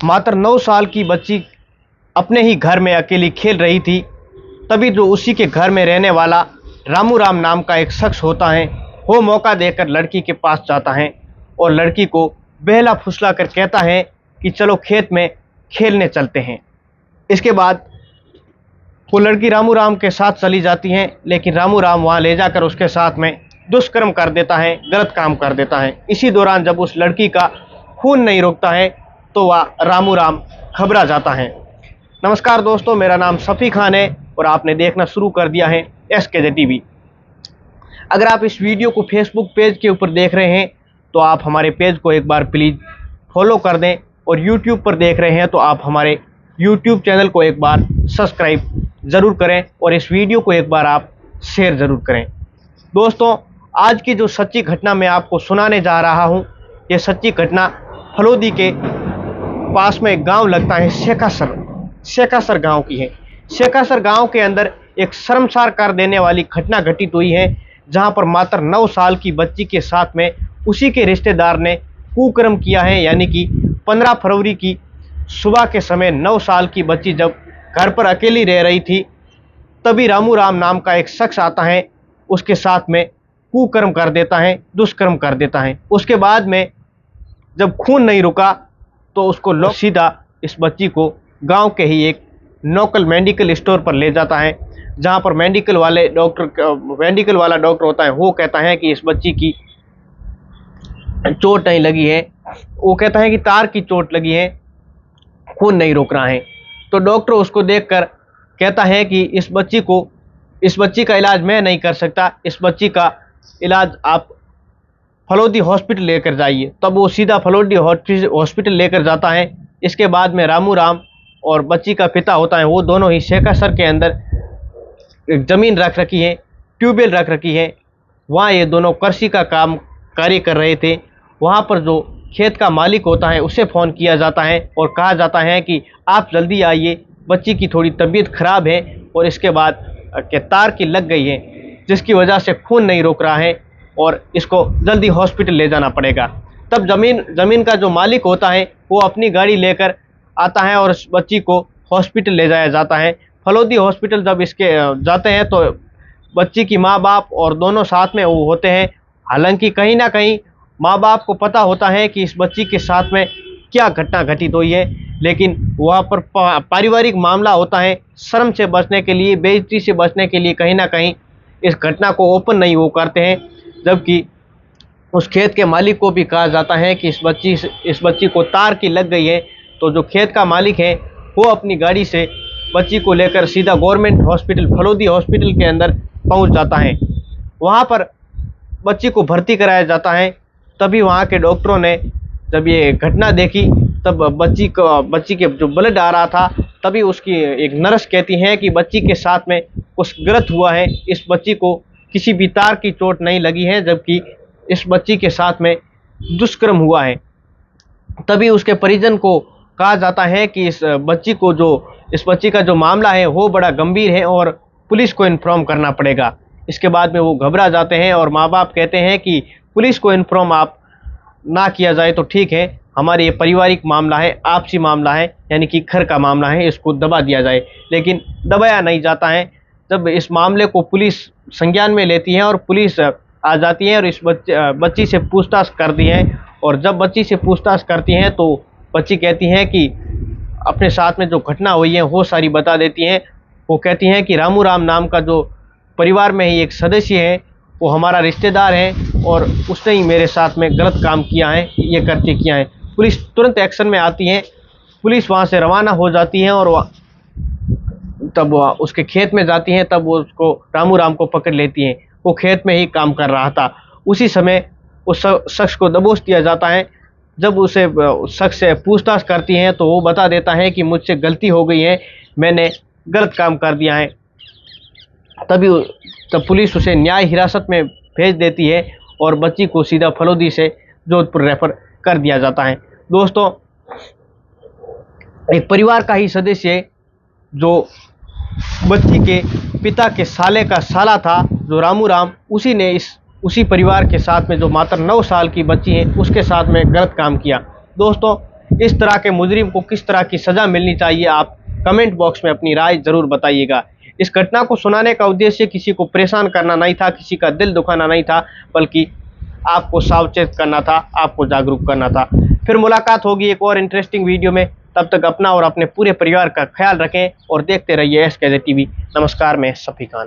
मात्र 9 साल की बच्ची अपने ही घर में अकेली खेल रही थी। तभी जो उसी के घर में रहने वाला रामू राम नाम का एक शख्स होता है, वो मौका देकर लड़की के पास जाता है और लड़की को बहला फुसला कर कहता है कि चलो खेत में खेलने चलते हैं। इसके बाद वो लड़की रामू राम के साथ चली जाती है, लेकिन रामू राम वहाँ ले जाकर उसके साथ में दुष्कर्म कर देता है, गलत काम कर देता है। इसी दौरान जब उस लड़की का खून नहीं रुकता है तो वह रामू राम घबरा जाता है। नमस्कार दोस्तों, मेरा नाम सफ़ी खान है और आपने देखना शुरू कर दिया है SKJ TV। अगर आप इस वीडियो को फेसबुक पेज के ऊपर देख रहे हैं तो आप हमारे पेज को एक बार प्लीज़ फॉलो कर दें, और यूट्यूब पर देख रहे हैं तो आप हमारे यूट्यूब चैनल को एक बार सब्सक्राइब ज़रूर करें और इस वीडियो को एक बार आप शेयर ज़रूर करें। दोस्तों, आज की जो सच्ची घटना मैं आपको सुनाने जा रहा हूं, ये सच्ची घटना फलोदी के पास में एक गांव लगता है शेखासर गांव की है। शेखासर गांव के अंदर एक शर्मसार कर देने वाली घटना घटित हुई है, जहां पर मात्र 9 साल की बच्ची के साथ में उसी के रिश्तेदार ने कुकर्म किया है। यानी कि 15 फरवरी की सुबह के समय 9 साल की बच्ची जब घर पर अकेली रह रही थी, तभी रामू राम नाम का एक शख्स आता है, उसके साथ में कुकर्म कर देता है, दुष्कर्म कर देता है। उसके बाद में जब खून नहीं रुका तो उसको लोग सीधा इस बच्ची को गांव के ही एक लोकल मेडिकल स्टोर पर ले जाता है, जहां पर मेडिकल वाला डॉक्टर होता है, वो कहता है कि इस बच्ची की चोट नहीं लगी है। वो कहता है कि तार की चोट लगी है, खून नहीं रोक रहा है। तो डॉक्टर उसको देखकर कहता है कि इस बच्ची का इलाज मैं नहीं कर सकता, इस बच्ची का इलाज आप फलोदी हॉस्पिटल लेकर जाइए। तब वो सीधा फलोदी हॉस्पिटल लेकर जाता है। इसके बाद में रामू राम और बच्ची का पिता होता है, वो दोनों ही शेखासर के अंदर एक ज़मीन रख रखी है, ट्यूबवेल रख रखी है, वहाँ ये दोनों कृषि का कार्य कर रहे थे। वहाँ पर जो खेत का मालिक होता है उसे फ़ोन किया जाता है और कहा जाता है कि आप जल्दी आइए, बच्ची की थोड़ी तबीयत ख़राब है और इसके बाद के तार की लग गई है, जिसकी वजह से खून नहीं रोक रहा है और इसको जल्दी हॉस्पिटल ले जाना पड़ेगा। तब ज़मीन का जो मालिक होता है वो अपनी गाड़ी लेकर आता है और उस बच्ची को हॉस्पिटल ले जाया जाता है। फलोदी हॉस्पिटल जब इसके जाते हैं तो बच्ची की माँ बाप और दोनों साथ में वो होते हैं। हालांकि कहीं ना कहीं माँ बाप को पता होता है कि इस बच्ची के साथ में क्या घटना घटित हुई है, लेकिन वहाँ पर पारिवारिक मामला होता है। शर्म से बचने के लिए, बेइज्जती से बचने के लिए कहीं ना कहीं इस घटना को ओपन नहीं वो करते हैं। जबकि उस खेत के मालिक को भी कहा जाता है कि इस बच्ची को तार की लग गई है। तो जो खेत का मालिक है वो अपनी गाड़ी से बच्ची को लेकर सीधा गवर्नमेंट हॉस्पिटल फलोदी हॉस्पिटल के अंदर पहुंच जाता है। वहां पर बच्ची को भर्ती कराया जाता है। तभी वहां के डॉक्टरों ने जब ये घटना देखी, तब बच्ची के जो ब्लड आ रहा था, तभी उसकी एक नर्स कहती है कि बच्ची के साथ में कुछ गलत हुआ है, इस बच्ची को किसी भी तार की चोट नहीं लगी है, जबकि इस बच्ची के साथ में दुष्कर्म हुआ है। तभी उसके परिजन को कहा जाता है कि इस बच्ची का जो मामला है वो बड़ा गंभीर है और पुलिस को इन्फॉर्म करना पड़ेगा। इसके बाद में वो घबरा जाते हैं और माँ बाप कहते हैं कि पुलिस को इन्फॉर्म आप ना किया जाए तो ठीक है, हमारे ये पारिवारिक मामला है, आपसी मामला है, यानी कि घर का मामला है, इसको दबा दिया जाए। लेकिन दबाया नहीं जाता है। जब इस मामले को पुलिस संज्ञान में लेती है और पुलिस आ जाती है और इस बच्ची से पूछताछ करती है, और जब बच्ची से पूछताछ करती हैं तो बच्ची कहती है कि अपने साथ में जो घटना हुई है वो सारी बता देती हैं। वो कहती हैं कि रामू राम नाम का जो परिवार में ही एक सदस्य है, वो हमारा रिश्तेदार है और उसने ही मेरे साथ में गलत काम किया है, ये करके किया है। पुलिस तुरंत एक्शन में आती है। पुलिस वहाँ से रवाना हो जाती है और तब उसके खेत में जाती हैं। तब वो उसको रामू राम को पकड़ लेती हैं। वो खेत में ही काम कर रहा था। उसी समय उस शख्स को दबोच दिया जाता है। जब उसे शख्स से पूछताछ करती हैं तो वो बता देता है कि मुझसे गलती हो गई है, मैंने गलत काम कर दिया है। तब पुलिस उसे न्याय हिरासत में भेज देती है और बच्ची को सीधा फलोदी से जोधपुर रेफर कर दिया जाता है। दोस्तों, एक परिवार का ही सदस्य जो बच्ची के पिता के साले का साला था, जो रामू राम, उसी परिवार के साथ में जो मात्र 9 साल की बच्ची है उसके साथ में गलत काम किया। दोस्तों, इस तरह के मुजरिम को किस तरह की सज़ा मिलनी चाहिए, आप कमेंट बॉक्स में अपनी राय ज़रूर बताइएगा। इस घटना को सुनाने का उद्देश्य किसी को परेशान करना नहीं था, किसी का दिल दुखाना नहीं था, बल्कि आपको सावचेत करना था, आपको जागरूक करना था। फिर मुलाकात होगी एक और इंटरेस्टिंग वीडियो में। तब तक अपना और अपने पूरे परिवार का ख्याल रखें और देखते रहिए SKZ TV। नमस्कार, मैं शफी खान।